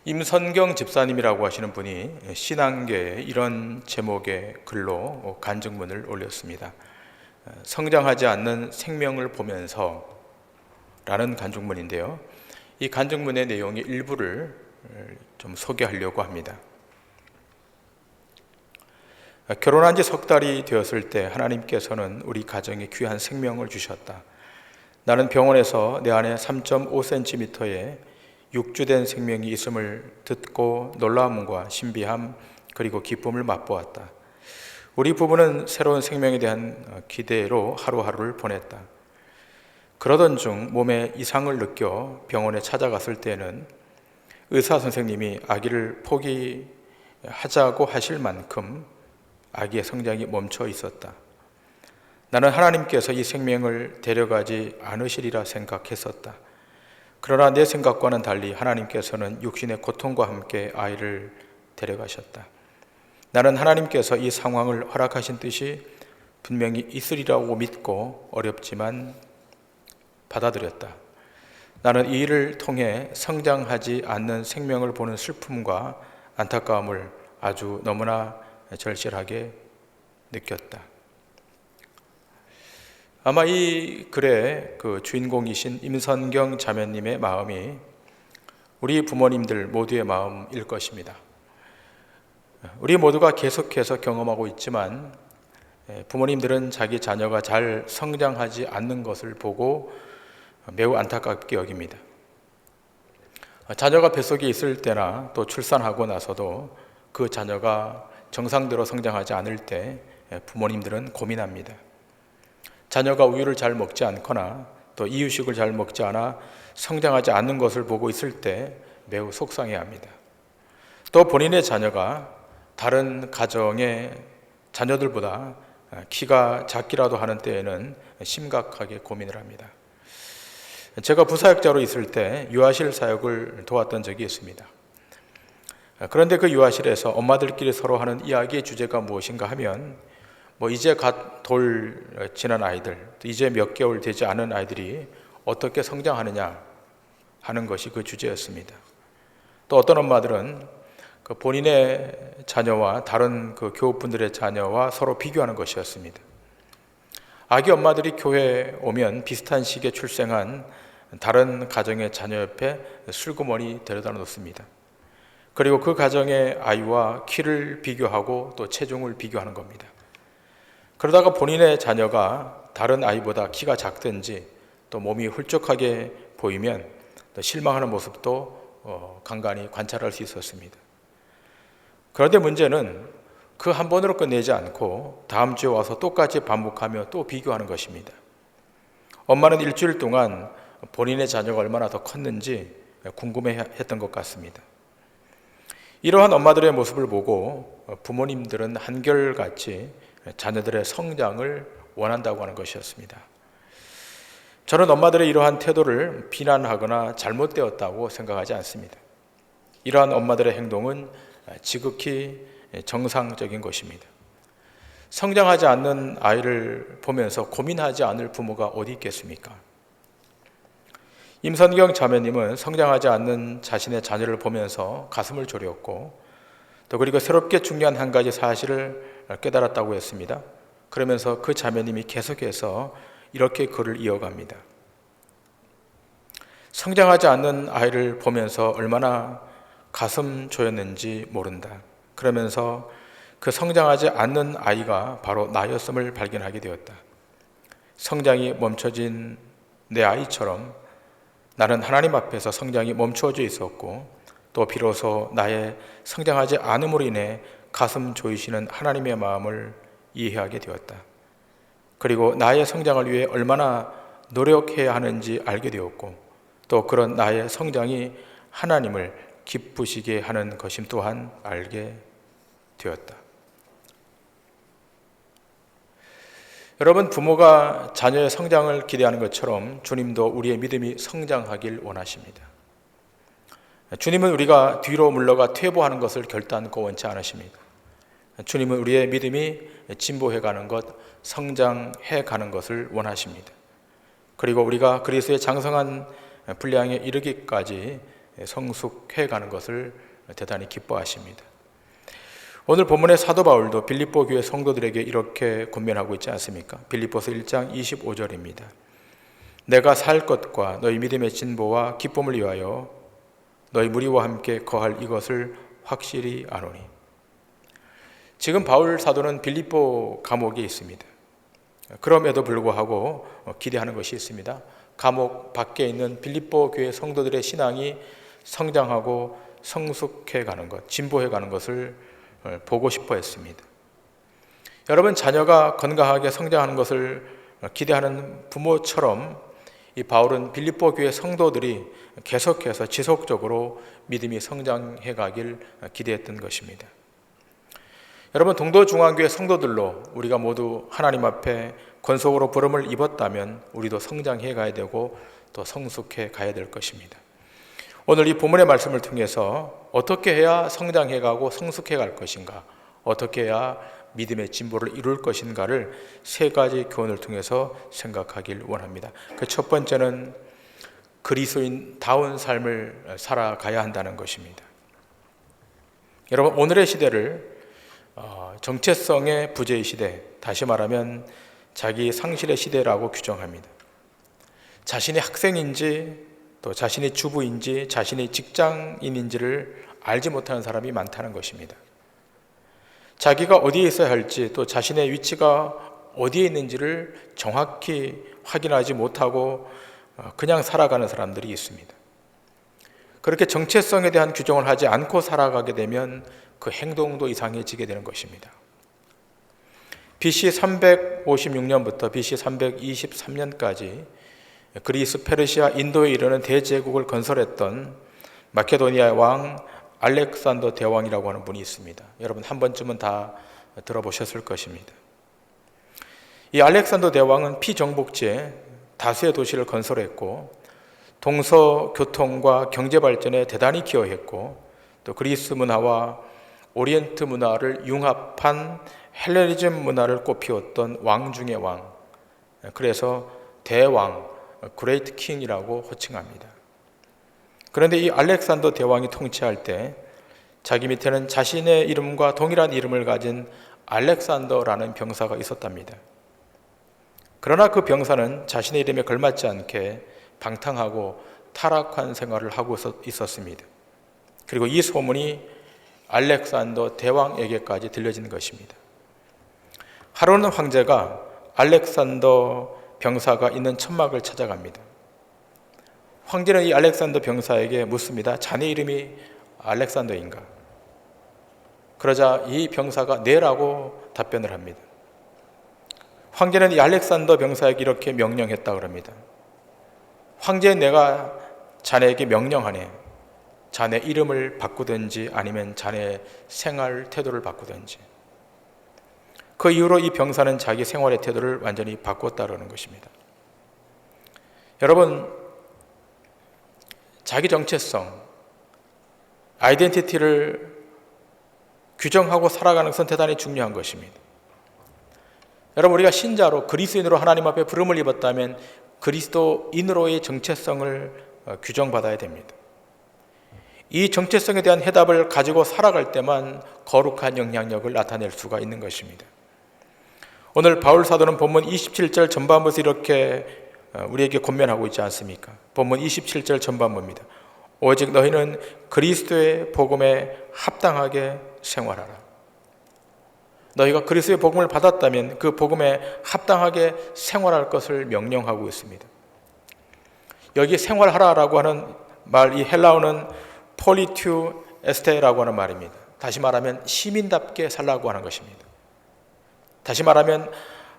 임선경 집사님이라고 하시는 분이 신앙계에 이런 제목의 글로 간증문을 올렸습니다. 성장하지 않는 생명을 보면서 라는 간증문인데요. 이 간증문의 내용의 일부를 좀 소개하려고 합니다. 결혼한 지 석 달이 되었을 때 하나님께서는 우리 가정에 귀한 생명을 주셨다. 나는 병원에서 내 안에 3.5cm의 육주된 생명이 있음을 듣고 놀라움과 신비함 그리고 기쁨을 맛보았다. 우리 부부는 새로운 생명에 대한 기대로 하루하루를 보냈다. 그러던 중 몸에 이상을 느껴 병원에 찾아갔을 때는 의사 선생님이 아기를 포기하자고 하실 만큼 아기의 성장이 멈춰 있었다. 나는 하나님께서 이 생명을 데려가지 않으시리라 생각했었다. 그러나 내 생각과는 달리 하나님께서는 육신의 고통과 함께 아이를 데려가셨다. 나는 하나님께서 이 상황을 허락하신 뜻이 분명히 있으리라고 믿고 어렵지만 받아들였다. 나는 이 일을 통해 성장하지 않는 생명을 보는 슬픔과 안타까움을 아주 너무나 절실하게 느꼈다. 아마 이 글의 그 주인공이신 임선경 자매님의 마음이 우리 부모님들 모두의 마음일 것입니다. 우리 모두가 계속해서 경험하고 있지만 부모님들은 자기 자녀가 잘 성장하지 않는 것을 보고 매우 안타깝게 여깁니다. 자녀가 뱃속에 있을 때나 또 출산하고 나서도 그 자녀가 정상대로 성장하지 않을 때 부모님들은 고민합니다. 자녀가 우유를 잘 먹지 않거나 또 이유식을 잘 먹지 않아 성장하지 않는 것을 보고 있을 때 매우 속상해합니다. 또 본인의 자녀가 다른 가정의 자녀들보다 키가 작기라도 하는 때에는 심각하게 고민을 합니다. 제가 부사역자로 있을 때 유아실 사역을 도왔던 적이 있습니다. 그런데 그 유아실에서 엄마들끼리 서로 하는 이야기의 주제가 무엇인가 하면 이제 갓 돌 지난 아이들, 이제 몇 개월 되지 않은 아이들이 어떻게 성장하느냐 하는 것이 그 주제였습니다. 또 어떤 엄마들은 그 본인의 자녀와 다른 그 교우분들의 자녀와 서로 비교하는 것이었습니다. 아기 엄마들이 교회에 오면 비슷한 시기에 출생한 다른 가정의 자녀 옆에 슬그머니 데려다 놓습니다. 그리고 그 가정의 아이와 키를 비교하고 또 체중을 비교하는 겁니다. 그러다가 본인의 자녀가 다른 아이보다 키가 작든지 또 몸이 훌쩍하게 보이면 또 실망하는 모습도 간간히 관찰할 수 있었습니다. 그런데 문제는 그 한 번으로 끝내지 않고 다음 주에 와서 똑같이 반복하며 또 비교하는 것입니다. 엄마는 일주일 동안 본인의 자녀가 얼마나 더 컸는지 궁금해했던 것 같습니다. 이러한 엄마들의 모습을 보고 부모님들은 한결같이 자녀들의 성장을 원한다고 하는 것이었습니다. 저는 엄마들의 이러한 태도를 비난하거나 잘못되었다고 생각하지 않습니다. 이러한 엄마들의 행동은 지극히 정상적인 것입니다. 성장하지 않는 아이를 보면서 고민하지 않을 부모가 어디 있겠습니까? 임선경 자매님은 성장하지 않는 자신의 자녀를 보면서 가슴을 졸였고 또 그리고 새롭게 중요한 한 가지 사실을 깨달았다고 했습니다. 그러면서 그 자매님이 계속해서 이렇게 글을 이어갑니다. 성장하지 않는 아이를 보면서 얼마나 가슴 조였는지 모른다. 그러면서 그 성장하지 않는 아이가 바로 나였음을 발견하게 되었다. 성장이 멈춰진 내 아이처럼 나는 하나님 앞에서 성장이 멈춰져 있었고 또 비로소 나의 성장하지 않음으로 인해 가슴 조이시는 하나님의 마음을 이해하게 되었다. 그리고 나의 성장을 위해 얼마나 노력해야 하는지 알게 되었고 또 그런 나의 성장이 하나님을 기쁘시게 하는 것임 또한 알게 되었다. 여러분, 부모가 자녀의 성장을 기대하는 것처럼 주님도 우리의 믿음이 성장하길 원하십니다. 주님은 우리가 뒤로 물러가 퇴보하는 것을 결단코 원치 않으십니다. 주님은 우리의 믿음이 진보해가는 것, 성장해가는 것을 원하십니다. 그리고 우리가 그리스도의 장성한 분량에 이르기까지 성숙해 가는 것을 대단히 기뻐하십니다. 오늘 본문의 사도 바울도 빌립보 교회 성도들에게 이렇게 권면하고 있지 않습니까? 빌립보서 1장 25절입니다. 내가 살 것과 너희 믿음의 진보와 기쁨을 위하여 너희 무리와 함께 거할 이것을 확실히 아노니. 지금 바울 사도는 빌립보 감옥에 있습니다. 그럼에도 불구하고 기대하는 것이 있습니다. 감옥 밖에 있는 빌립보 교회 성도들의 신앙이 성장하고 성숙해 가는 것, 진보해 가는 것을 보고 싶어 했습니다. 여러분, 자녀가 건강하게 성장하는 것을 기대하는 부모처럼 이 바울은 빌립보 교회 성도들이 계속해서 지속적으로 믿음이 성장해 가길 기대했던 것입니다. 여러분, 동도중앙교회 성도들로 우리가 모두 하나님 앞에 권속으로 부름을 입었다면 우리도 성장해 가야 되고 또 성숙해 가야 될 것입니다. 오늘 이 본문의 말씀을 통해서 어떻게 해야 성장해 가고 성숙해 갈 것인가, 어떻게 해야 믿음의 진보를 이룰 것인가를 세 가지 교훈을 통해서 생각하길 원합니다. 그 첫 번째는 그리스도인다운 삶을 살아가야 한다는 것입니다. 여러분, 오늘의 시대를 정체성의 부재의 시대, 다시 말하면 자기 상실의 시대라고 규정합니다. 자신이 학생인지 또 자신이 주부인지 자신이 직장인인지를 알지 못하는 사람이 많다는 것입니다. 자기가 어디에 있어야 할지 또 자신의 위치가 어디에 있는지를 정확히 확인하지 못하고 그냥 살아가는 사람들이 있습니다. 그렇게 정체성에 대한 규정을 하지 않고 살아가게 되면 그 행동도 이상해지게 되는 것입니다. BC 356년부터 BC 323년까지 그리스, 페르시아, 인도에 이르는 대제국을 건설했던 마케도니아의 왕 알렉산더 대왕이라고 하는 분이 있습니다. 여러분 한 번쯤은 다 들어보셨을 것입니다. 이 알렉산더 대왕은 피정복지에 다수의 도시를 건설했고 동서 교통과 경제 발전에 대단히 기여했고 또 그리스 문화와 오리엔트 문화를 융합한 헬레니즘 문화를 꽃피웠던 왕 중의 왕, 그래서 대왕, 그레이트 킹이라고 호칭합니다. 그런데 이 알렉산더 대왕이 통치할 때 자기 밑에는 자신의 이름과 동일한 이름을 가진 알렉산더라는 병사가 있었답니다. 그러나 그 병사는 자신의 이름에 걸맞지 않게 방탕하고 타락한 생활을 하고 있었습니다. 그리고 이 소문이 알렉산더 대왕에게까지 들려진 것입니다. 하루는 황제가 알렉산더 병사가 있는 천막을 찾아갑니다. 황제는 이 알렉산더 병사에게 묻습니다. 자네 이름이 알렉산더인가? 그러자 이 병사가 네라고 답변을 합니다. 황제는 이 알렉산더 병사에게 이렇게 명령했다 그럽니다. 황제, 내가 자네에게 명령하네. 자네 이름을 바꾸든지 아니면 자네 생활 태도를 바꾸든지. 그 이후로 이 병사는 자기 생활의 태도를 완전히 바꿨다는 것입니다. 여러분, 자기 정체성, 아이덴티티를 규정하고 살아가는 것은 대단히 중요한 것입니다. 여러분, 우리가 신자로 그리스도인으로 하나님 앞에 부름을 입었다면 그리스도인으로의 정체성을 규정받아야 됩니다. 이 정체성에 대한 해답을 가지고 살아갈 때만 거룩한 영향력을 나타낼 수가 있는 것입니다. 오늘 바울 사도는 본문 27절 전반부에서 이렇게 우리에게 권면하고 있지 않습니까? 본문 27절 전반부입니다. 오직 너희는 그리스도의 복음에 합당하게 생활하라. 너희가 그리스도의 복음을 받았다면 그 복음에 합당하게 생활할 것을 명령하고 있습니다. 여기 생활하라라고 하는 말, 이 헬라어는 폴리튜 에스테라고 하는 말입니다. 다시 말하면 시민답게 살라고 하는 것입니다. 다시 말하면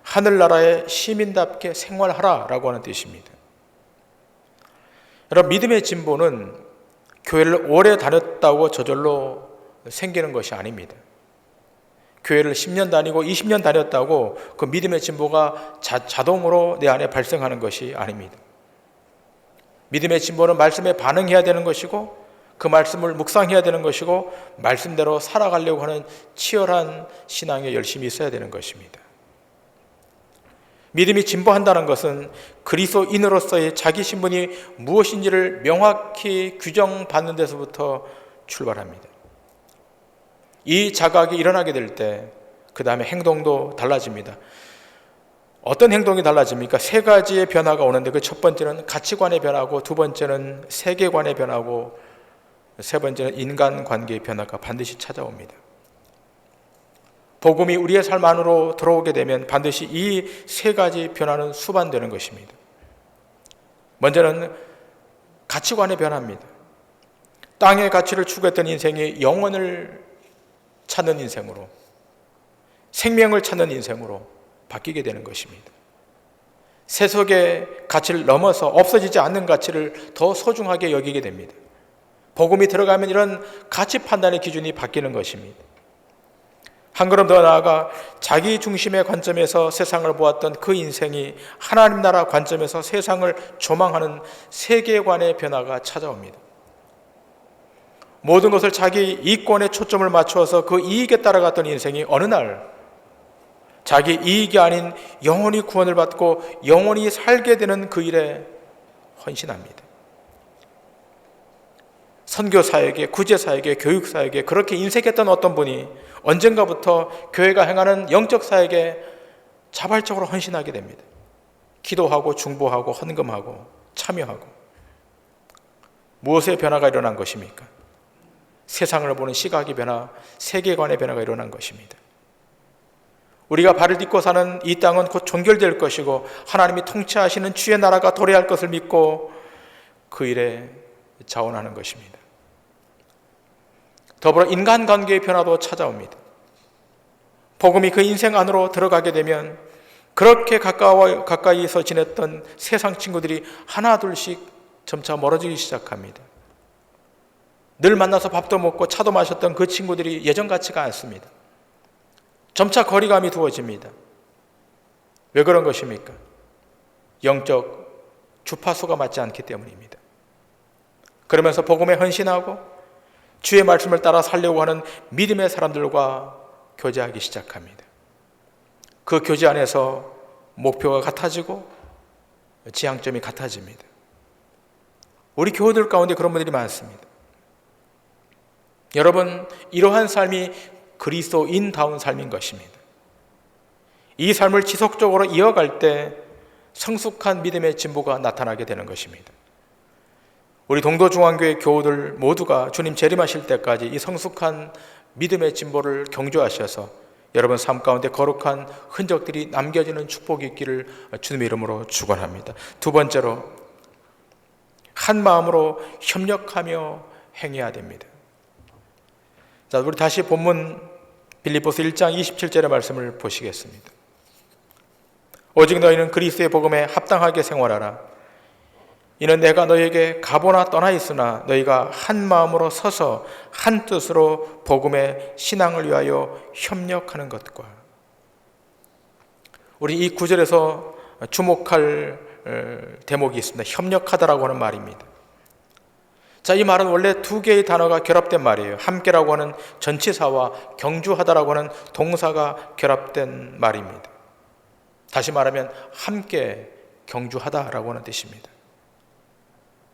하늘나라의 시민답게 생활하라라고 하는 뜻입니다. 여러분, 믿음의 진보는 교회를 오래 다녔다고 저절로 생기는 것이 아닙니다. 교회를 10년 다니고 20년 다녔다고 그 믿음의 진보가 자동으로 내 안에 발생하는 것이 아닙니다. 믿음의 진보는 말씀에 반응해야 되는 것이고 그 말씀을 묵상해야 되는 것이고 말씀대로 살아가려고 하는 치열한 신앙에 열심히 있어야 되는 것입니다. 믿음이 진보한다는 것은 그리스도인으로서의 자기 신분이 무엇인지를 명확히 규정받는 데서부터 출발합니다. 이 자각이 일어나게 될 때 그 다음에 행동도 달라집니다. 어떤 행동이 달라집니까? 세 가지의 변화가 오는데 그 첫 번째는 가치관의 변화고, 두 번째는 세계관의 변화고, 세 번째는 인간관계의 변화가 반드시 찾아옵니다. 복음이 우리의 삶 안으로 들어오게 되면 반드시 이 세 가지 변화는 수반되는 것입니다. 먼저는 가치관의 변화입니다. 땅의 가치를 추구했던 인생이 영혼을 찾는 인생으로, 생명을 찾는 인생으로 바뀌게 되는 것입니다. 세속의 가치를 넘어서 없어지지 않는 가치를 더 소중하게 여기게 됩니다. 복음이 들어가면 이런 가치 판단의 기준이 바뀌는 것입니다. 한 걸음 더 나아가 자기 중심의 관점에서 세상을 보았던 그 인생이 하나님 나라 관점에서 세상을 조망하는 세계관의 변화가 찾아옵니다. 모든 것을 자기 이권에 초점을 맞추어서 그 이익에 따라갔던 인생이 어느 날 자기 이익이 아닌 영원히 구원을 받고 영원히 살게 되는 그 일에 헌신합니다. 선교사에게, 구제사에게, 교육사에게 그렇게 인색했던 어떤 분이 언젠가부터 교회가 행하는 영적사에게 자발적으로 헌신하게 됩니다. 기도하고 중보하고 헌금하고 참여하고. 무엇의 변화가 일어난 것입니까? 세상을 보는 시각의 변화, 세계관의 변화가 일어난 것입니다. 우리가 발을 딛고 사는 이 땅은 곧 종결될 것이고 하나님이 통치하시는 주의 나라가 도래할 것을 믿고 그 일에 자원하는 것입니다. 더불어 인간관계의 변화도 찾아옵니다. 복음이 그 인생 안으로 들어가게 되면 그렇게 가까이서 지냈던 세상 친구들이 하나 둘씩 점차 멀어지기 시작합니다. 늘 만나서 밥도 먹고 차도 마셨던 그 친구들이 예전 같지가 않습니다. 점차 거리감이 두어집니다. 왜 그런 것입니까? 영적 주파수가 맞지 않기 때문입니다. 그러면서 복음에 헌신하고 주의 말씀을 따라 살려고 하는 믿음의 사람들과 교제하기 시작합니다. 그 교제 안에서 목표가 같아지고 지향점이 같아집니다. 우리 교우들 가운데 그런 분들이 많습니다. 여러분, 이러한 삶이 그리스도인다운 삶인 것입니다. 이 삶을 지속적으로 이어갈 때 성숙한 믿음의 진보가 나타나게 되는 것입니다. 우리 동도중앙교회 교우들 모두가 주님 재림하실 때까지 이 성숙한 믿음의 진보를 경주하셔서 여러분 삶 가운데 거룩한 흔적들이 남겨지는 축복이 있기를 주님의 이름으로 축원합니다. 두 번째로, 한 마음으로 협력하며 행해야 됩니다. 자, 우리 다시 본문 빌립보서 1장 27절의 말씀을 보시겠습니다. 오직 너희는 그리스도의 복음에 합당하게 생활하라. 이는 내가 너희에게 가보나 떠나 있으나 너희가 한 마음으로 서서 한 뜻으로 복음의 신앙을 위하여 협력하는 것과. 우리 이 구절에서 주목할 대목이 있습니다. 협력하다라고 하는 말입니다. 자, 이 말은 원래 두 개의 단어가 결합된 말이에요. 함께라고 하는 전치사와 경주하다라고 하는 동사가 결합된 말입니다. 다시 말하면 함께 경주하다라고 하는 뜻입니다.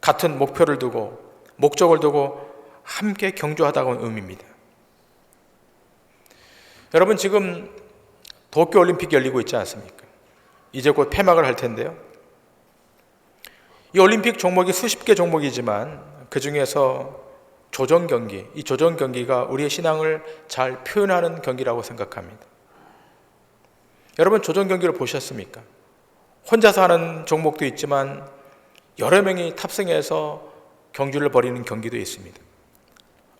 같은 목표를 두고 목적을 두고 함께 경주하다고 하는 의미입니다. 여러분, 지금 도쿄올림픽이 열리고 있지 않습니까? 이제 곧 폐막을 할 텐데요. 이 올림픽 종목이 수십 개 종목이지만 그 중에서 조정경기, 이 조정경기가 우리의 신앙을 잘 표현하는 경기라고 생각합니다. 여러분, 조정경기를 보셨습니까? 혼자서 하는 종목도 있지만 여러 명이 탑승해서 경주를 벌이는 경기도 있습니다.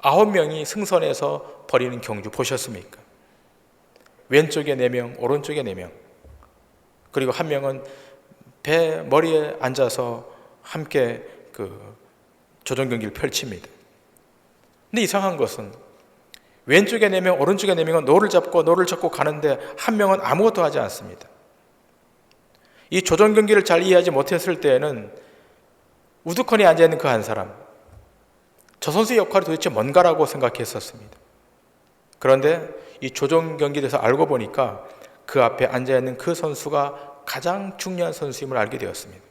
9명이 승선해서 벌이는 경주 보셨습니까? 왼쪽에 4명, 오른쪽에 4명, 그리고 한 명은 배 머리에 앉아서 함께 조정경기를 펼칩니다. 근데 이상한 것은 왼쪽에 4명, 오른쪽에 4명은 노를 잡고 가는데 한 명은 아무것도 하지 않습니다. 이 조정경기를 잘 이해하지 못했을 때에는 우두커니 앉아있는 그 한 사람, 저 선수의 역할이 도대체 뭔가라고 생각했었습니다. 그런데 이 조정경기에 대해서 알고 보니까 그 앞에 앉아있는 그 선수가 가장 중요한 선수임을 알게 되었습니다.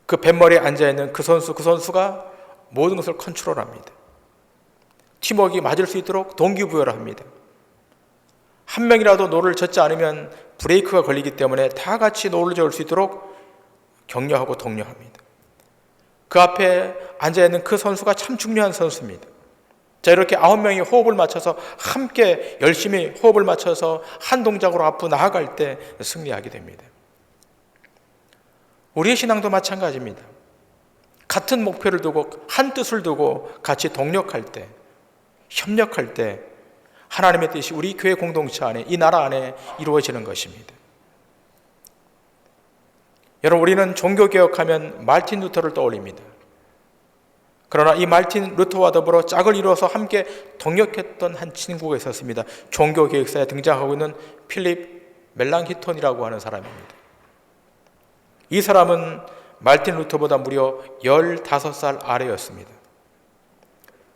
그 뱃머리에 앉아있는 그 선수가 모든 것을 컨트롤합니다. 팀워크가 맞을 수 있도록 동기부여를 합니다. 한 명이라도 노를 젓지 않으면 브레이크가 걸리기 때문에 다 같이 노를 저을 수 있도록 격려하고 독려합니다. 그 앞에 앉아있는 그 선수가 참 중요한 선수입니다. 자, 이렇게 9명이 호흡을 맞춰서 함께 열심히 호흡을 맞춰서 한 동작으로 앞으로 나아갈 때 승리하게 됩니다. 우리의 신앙도 마찬가지입니다. 같은 목표를 두고 한 뜻을 두고 같이 동력할 때, 협력할 때 하나님의 뜻이 우리 교회 공동체 안에, 이 나라 안에 이루어지는 것입니다. 여러분, 우리는 종교개혁하면 마르틴 루터를 떠올립니다. 그러나 이 마르틴 루터와 더불어 짝을 이루어서 함께 동력했던 한 친구가 있었습니다. 종교개혁사에 등장하고 있는 필립 멜랑히톤이라고 하는 사람입니다. 이 사람은 마르틴 루터보다 무려 15살 아래였습니다.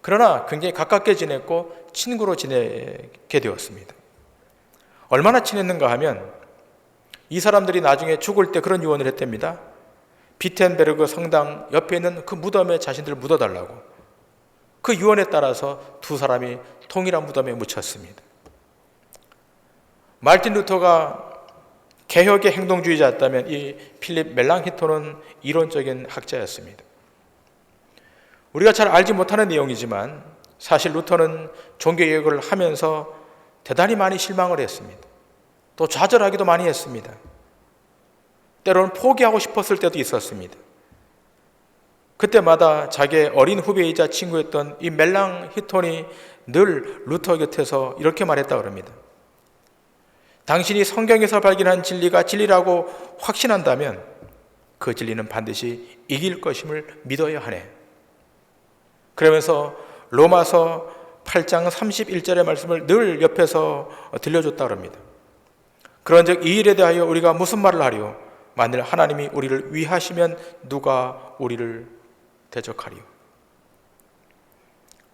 그러나 굉장히 가깝게 지냈고 친구로 지내게 되었습니다. 얼마나 친했는가 하면 이 사람들이 나중에 죽을 때 그런 유언을 했답니다. 비텐베르그 성당 옆에 있는 그 무덤에 자신들을 묻어달라고. 그 유언에 따라서 두 사람이 동일한 무덤에 묻혔습니다. 마르틴 루터가 개혁의 행동주의자였다면 이 필립 멜랑히톤은 이론적인 학자였습니다. 우리가 잘 알지 못하는 내용이지만 사실 루터는 종교개혁을 하면서 대단히 많이 실망을 했습니다. 또 좌절하기도 많이 했습니다. 때로는 포기하고 싶었을 때도 있었습니다. 그때마다 자기의 어린 후배이자 친구였던 이 멜랑히톤이 늘 루터 곁에서 이렇게 말했다고 합니다. 당신이 성경에서 발견한 진리가 진리라고 확신한다면 그 진리는 반드시 이길 것임을 믿어야 하네. 그러면서 로마서 8장 31절의 말씀을 늘 옆에서 들려줬다고 합니다. 그런즉 이 일에 대하여 우리가 무슨 말을 하리요? 만일 하나님이 우리를 위하시면 누가 우리를 대적하리요?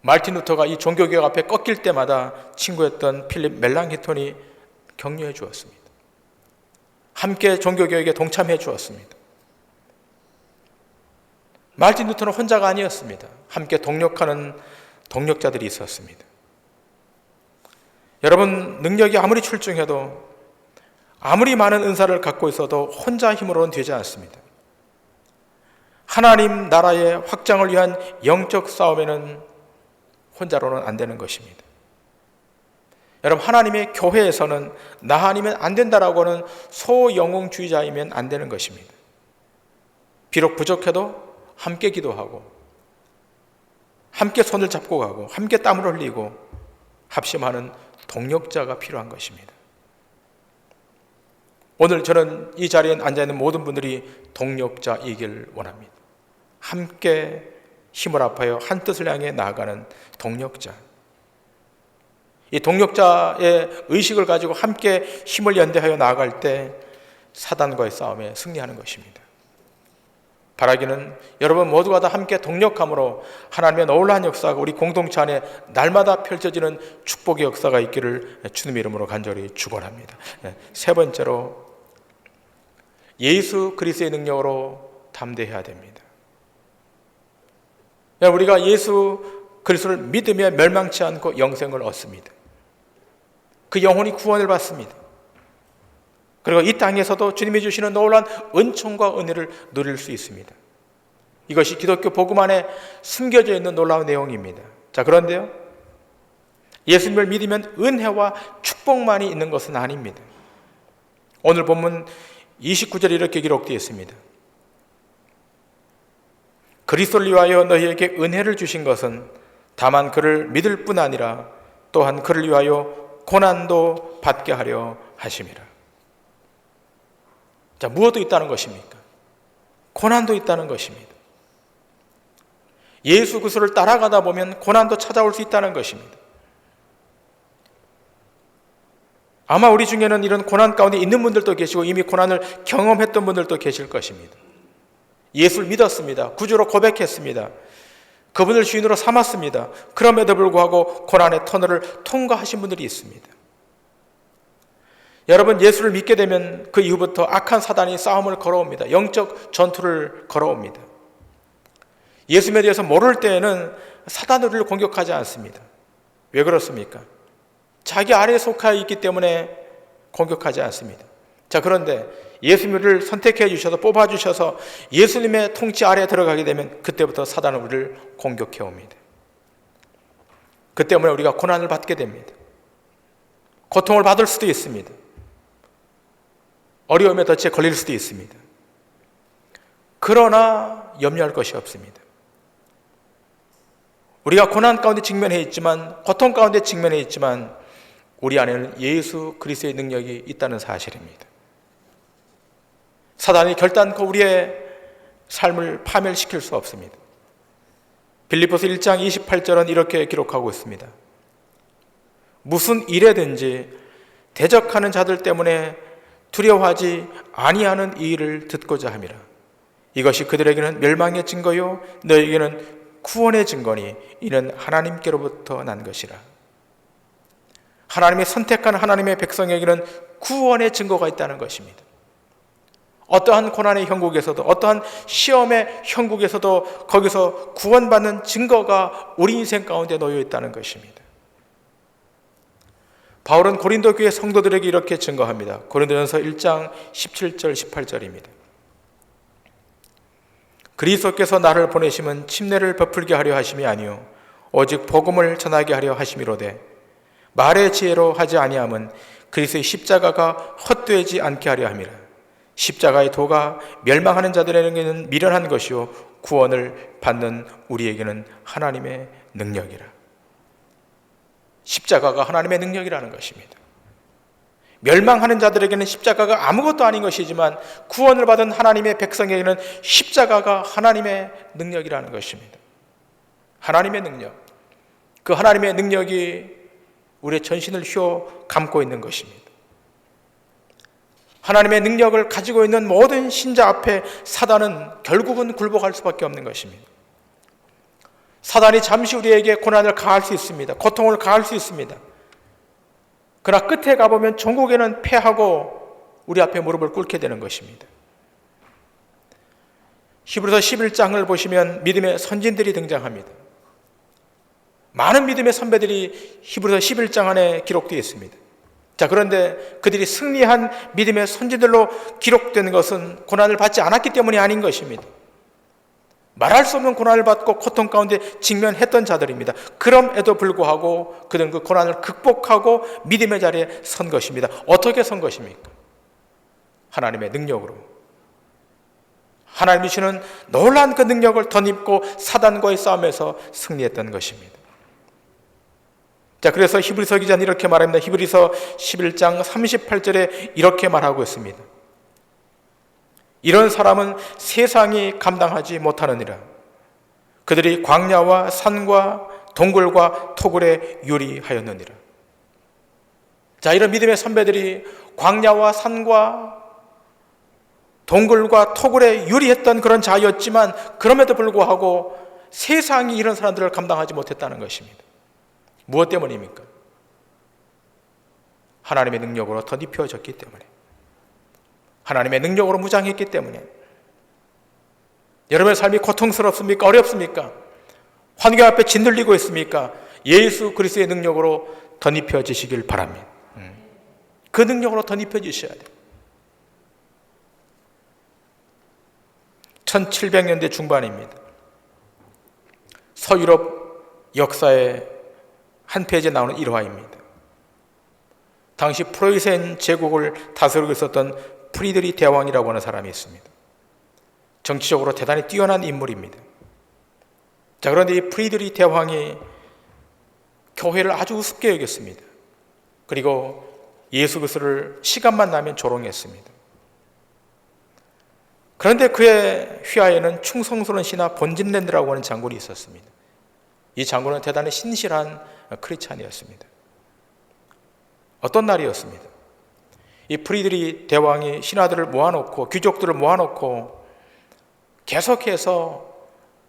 마르틴 루터가 이 종교개혁 앞에 꺾일 때마다 친구였던 필립 멜랑히톤이 격려해 주었습니다. 함께 종교개혁에 동참해 주었습니다. 마르틴 루터는 혼자가 아니었습니다. 함께 동력하는 동력자들이 있었습니다. 여러분, 능력이 아무리 출중해도 아무리 많은 은사를 갖고 있어도 혼자 힘으로는 되지 않습니다. 하나님 나라의 확장을 위한 영적 싸움에는 혼자로는 안 되는 것입니다. 여러분, 하나님의 교회에서는 나 아니면 안 된다라고 하는 소영웅주의자이면 안 되는 것입니다. 비록 부족해도 함께 기도하고 함께 손을 잡고 가고 함께 땀을 흘리고 합심하는 동력자가 필요한 것입니다. 오늘 저는 이 자리에 앉아있는 모든 분들이 동력자이길 원합니다. 함께 힘을 합하여 한 뜻을 향해 나아가는 동력자. 이 동력자의 의식을 가지고 함께 힘을 연대하여 나아갈 때 사단과의 싸움에 승리하는 것입니다. 바라기는 여러분 모두가 다 함께 동력함으로 하나님의 놀라운 역사가 우리 공동체 안에 날마다 펼쳐지는 축복의 역사가 있기를 주님의 이름으로 간절히 축원합니다. 세 번째로 예수 그리스도의 능력으로 담대해야 됩니다. 우리가 예수 그리스도를 믿으며 멸망치 않고 영생을 얻습니다. 그 영혼이 구원을 받습니다. 그리고 이 땅에서도 주님이 주시는 놀라운 은총과 은혜를 누릴 수 있습니다. 이것이 기독교 복음 안에 숨겨져 있는 놀라운 내용입니다. 자, 그런데요, 예수님을 믿으면 은혜와 축복만이 있는 것은 아닙니다. 오늘 본문 29절에 이렇게 기록되어 있습니다. 그리스도를 위하여 너희에게 은혜를 주신 것은 다만 그를 믿을 뿐 아니라 또한 그를 위하여 고난도 받게 하려 하심이라. 자, 무엇도 있다는 것입니까? 고난도 있다는 것입니다. 예수 그리스도를 따라가다 보면 고난도 찾아올 수 있다는 것입니다. 아마 우리 중에는 이런 고난 가운데 있는 분들도 계시고 이미 고난을 경험했던 분들도 계실 것입니다. 예수를 믿었습니다. 구주로 고백했습니다. 그분을 주인으로 삼았습니다. 그럼에도 불구하고 고난의 터널을 통과하신 분들이 있습니다. 여러분, 예수를 믿게 되면 그 이후부터 악한 사단이 싸움을 걸어옵니다. 영적 전투를 걸어옵니다. 예수님에 대해서 모를 때에는 사단은 우리를 공격하지 않습니다. 왜 그렇습니까? 자기 아래에 속하여 있기 때문에 공격하지 않습니다. 자, 그런데 예수님을 선택해 주셔서 뽑아 주셔서 예수님의 통치 아래에 들어가게 되면 그때부터 사단은 우리를 공격해 옵니다. 그 때문에 우리가 고난을 받게 됩니다. 고통을 받을 수도 있습니다. 어려움에 덫에 걸릴 수도 있습니다. 그러나 염려할 것이 없습니다. 우리가 고난 가운데 직면해 있지만, 고통 가운데 직면해 있지만 우리 안에는 예수 그리스도의 능력이 있다는 사실입니다. 사단이 결단코 우리의 삶을 파멸시킬 수 없습니다. 빌립보서 1장 28절은 이렇게 기록하고 있습니다. 무슨 일에든지 대적하는 자들 때문에 두려워하지 아니하는 이 일을 듣고자 함이라. 이것이 그들에게는 멸망의 증거요 너에게는 구원의 증거니 이는 하나님께로부터 난 것이라. 하나님이 선택한 하나님의 백성에게는 구원의 증거가 있다는 것입니다. 어떠한 고난의 형국에서도, 어떠한 시험의 형국에서도 거기서 구원받는 증거가 우리 인생 가운데 놓여 있다는 것입니다. 바울은 고린도 교회 성도들에게 이렇게 증거합니다. 고린도전서 1장 17절 18절입니다. 그리스도께서 나를 보내심은 침례를 베풀게 하려 하심이 아니요 오직 복음을 전하게 하려 하심이로되 말의 지혜로 하지 아니함은 그리스도의 십자가가 헛되지 않게 하려 함이라. 십자가의 도가 멸망하는 자들에게는 미련한 것이요 구원을 받는 우리에게는 하나님의 능력이라. 십자가가 하나님의 능력이라는 것입니다. 멸망하는 자들에게는 십자가가 아무것도 아닌 것이지만 구원을 받은 하나님의 백성에게는 십자가가 하나님의 능력이라는 것입니다. 하나님의 능력, 그 하나님의 능력이 우리의 전신을 휘어 감고 있는 것입니다. 하나님의 능력을 가지고 있는 모든 신자 앞에 사단은 결국은 굴복할 수밖에 없는 것입니다. 사단이 잠시 우리에게 고난을 가할 수 있습니다. 고통을 가할 수 있습니다. 그러나 끝에 가보면 종국에는 패하고 우리 앞에 무릎을 꿇게 되는 것입니다. 히브리서 11장을 보시면 믿음의 선진들이 등장합니다. 많은 믿음의 선배들이 히브리서 11장 안에 기록되어 있습니다. 자, 그런데 그들이 승리한 믿음의 선진들로 기록된 것은 고난을 받지 않았기 때문이 아닌 것입니다. 말할 수 없는 고난을 받고 고통 가운데 직면했던 자들입니다. 그럼에도 불구하고 그들은 그 고난을 극복하고 믿음의 자리에 선 것입니다. 어떻게 선 것입니까? 하나님의 능력으로. 하나님이 주시는 놀라운 그 능력을 덧입고 사단과의 싸움에서 승리했던 것입니다. 자, 그래서 히브리서 기자는 이렇게 말합니다. 히브리서 11장 38절에 이렇게 말하고 있습니다. 이런 사람은 세상이 감당하지 못하느니라. 그들이 광야와 산과 동굴과 토굴에 유리하였느니라. 자, 이런 믿음의 선배들이 광야와 산과 동굴과 토굴에 유리했던 그런 자였지만 그럼에도 불구하고 세상이 이런 사람들을 감당하지 못했다는 것입니다. 무엇 때문입니까? 하나님의 능력으로 덧입혀졌기 때문에, 하나님의 능력으로 무장했기 때문에. 여러분의 삶이 고통스럽습니까? 어렵습니까? 환경 앞에 짓눌리고 있습니까? 예수 그리스도의 능력으로 덧입혀지시길 바랍니다. 그 능력으로 덧입혀지셔야 돼요. 1700년대 중반입니다. 서유럽 역사의 한 페이지에 나오는 일화입니다. 당시 프로이센 제국을 다스리고 있었던 프리드리 대왕이라고 하는 사람이 있습니다. 정치적으로 대단히 뛰어난 인물입니다. 자, 그런데 이 프리드리 대왕이 교회를 아주 우습게 여겼습니다. 그리고 예수 그리스도를 시간만 나면 조롱했습니다. 그런데 그의 휘하에는 충성스러운 신하 본진랜드라고 하는 장군이 있었습니다. 이 장군은 대단히 신실한 크리스찬이었습니다. 어떤 날이었습니다. 이 프리드리 대왕이 신하들을 모아놓고 귀족들을 모아놓고 계속해서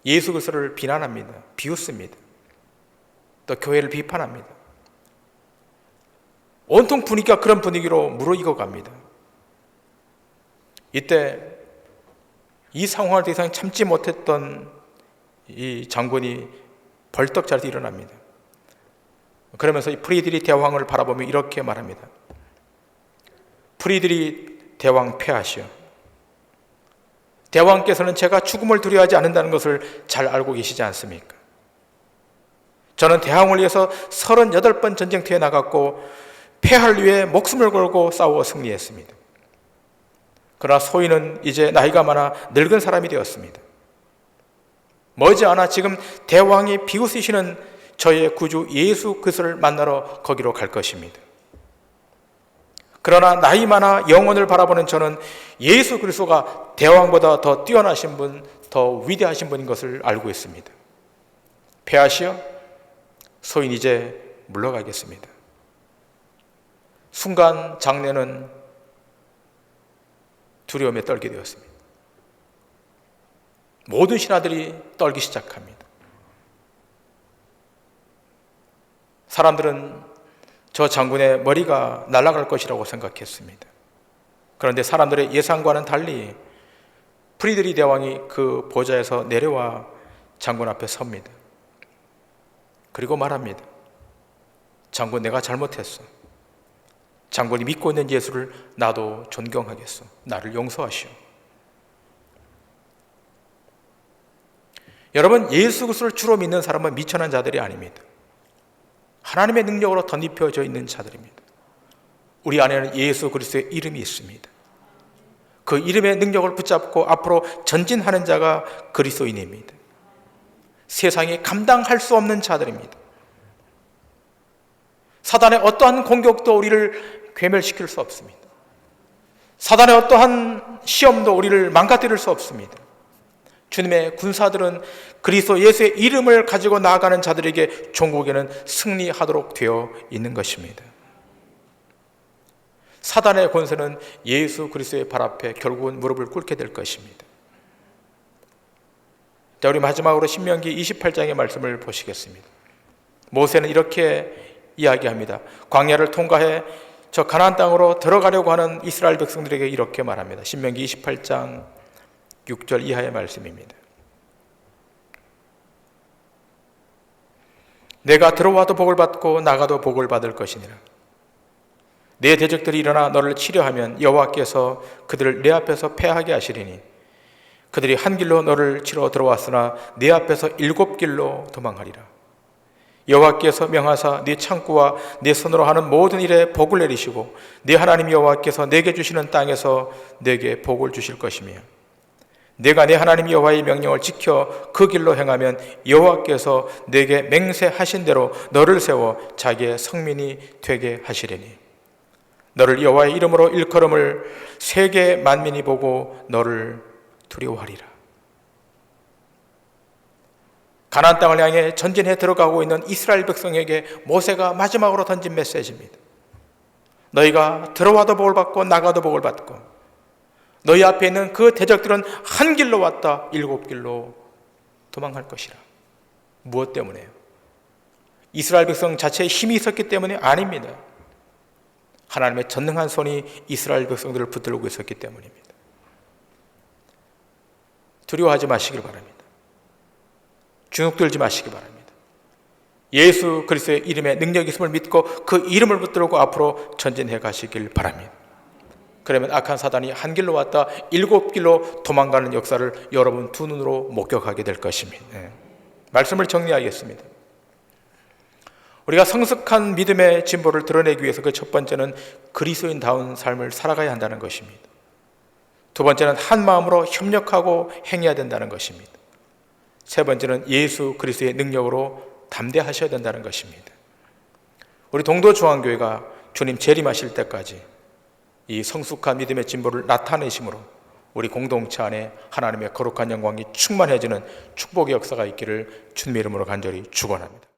예수 그리스도를 비난합니다. 비웃습니다. 또 교회를 비판합니다. 온통 분위기가 그런 분위기로 무르익어 갑니다. 이때 이 상황을 더 이상 참지 못했던 이 장군이 벌떡 자리에서 일어납니다. 그러면서 이 프리드리 대왕을 바라보며 이렇게 말합니다. 프리드리 대왕 폐하시오. 대왕께서는 제가 죽음을 두려워하지 않는다는 것을 잘 알고 계시지 않습니까? 저는 대왕을 위해서 38번 전쟁터에 나갔고 폐하를 위해 목숨을 걸고 싸워 승리했습니다. 그러나 소인은 이제 나이가 많아 늙은 사람이 되었습니다. 머지않아 지금 대왕이 비웃으시는 저의 구주 예수 그리스도를 만나러 거기로 갈 것입니다. 그러나 나이 많아 영혼을 바라보는 저는 예수 그리스도가 대왕보다 더 뛰어나신 분, 더 위대하신 분인 것을 알고 있습니다. 폐하시어, 소인 이제 물러가겠습니다. 순간 장내는 두려움에 떨게 되었습니다. 모든 신하들이 떨기 시작합니다. 사람들은 저 장군의 머리가 날아갈 것이라고 생각했습니다. 그런데 사람들의 예상과는 달리 프리드리 대왕이 그 보좌에서 내려와 장군 앞에 섭니다. 그리고 말합니다. 장군, 내가 잘못했어. 장군이 믿고 있는 예수를 나도 존경하겠어. 나를 용서하시오. 여러분, 예수 그리스도를 주로 믿는 사람은 미천한 자들이 아닙니다. 하나님의 능력으로 덧입혀져 있는 자들입니다. 우리 안에는 예수 그리스도의 이름이 있습니다. 그 이름의 능력을 붙잡고 앞으로 전진하는 자가 그리스도인입니다. 세상이 감당할 수 없는 자들입니다. 사단의 어떠한 공격도 우리를 괴멸시킬 수 없습니다. 사단의 어떠한 시험도 우리를 망가뜨릴 수 없습니다. 주님의 군사들은 그리스도 예수의 이름을 가지고 나아가는 자들에게 종국에는 승리하도록 되어 있는 것입니다. 사단의 권세는 예수 그리스도의 발 앞에 결국은 무릎을 꿇게 될 것입니다. 자, 우리 마지막으로 신명기 28장의 말씀을 보시겠습니다. 모세는 이렇게 이야기합니다. 광야를 통과해 저 가나안 땅으로 들어가려고 하는 이스라엘 백성들에게 이렇게 말합니다. 신명기 28장 6절 이하의 말씀입니다. 내가 들어와도 복을 받고 나가도 복을 받을 것이니라. 내 대적들이 일어나 너를 치려하면 여호와께서 그들을 내 앞에서 패하게 하시리니 그들이 한 길로 너를 치러 들어왔으나 내 앞에서 7길로 도망하리라. 여호와께서 명하사 네 창고와 네 손으로 하는 모든 일에 복을 내리시고 네 하나님 여호와께서 내게 주시는 땅에서 내게 복을 주실 것이며 내가 내 하나님 여호와의 명령을 지켜 그 길로 행하면 여호와께서 내게 맹세하신 대로 너를 세워 자기의 성민이 되게 하시리니 너를 여호와의 이름으로 일컬음을 세계 만민이 보고 너를 두려워하리라. 가나안 땅을 향해 전진해 들어가고 있는 이스라엘 백성에게 모세가 마지막으로 던진 메시지입니다. 너희가 들어와도 복을 받고 나가도 복을 받고 너희 앞에 있는 그 대적들은 한 길로 왔다 7길로 도망갈 것이라. 무엇 때문에요? 이스라엘 백성 자체에 힘이 있었기 때문이 아닙니다. 하나님의 전능한 손이 이스라엘 백성들을 붙들고 있었기 때문입니다. 두려워하지 마시길 바랍니다. 주눅들지 마시기 바랍니다. 예수 그리스도의 이름에 능력이 있음을 믿고 그 이름을 붙들고 앞으로 전진해 가시길 바랍니다. 그러면 악한 사단이 한 길로 왔다 7길로 도망가는 역사를 여러분 두 눈으로 목격하게 될 것입니다. 말씀을 정리하겠습니다. 우리가 성숙한 믿음의 진보를 드러내기 위해서 그 첫 번째는 그리스도인다운 삶을 살아가야 한다는 것입니다. 두 번째는 한 마음으로 협력하고 행해야 된다는 것입니다. 세 번째는 예수 그리스도의 능력으로 담대하셔야 된다는 것입니다. 우리 동도중앙교회가 주님 재림하실 때까지 이 성숙한 믿음의 진보를 나타내심으로 우리 공동체 안에 하나님의 거룩한 영광이 충만해지는 축복의 역사가 있기를 주님의 이름으로 간절히 축원합니다.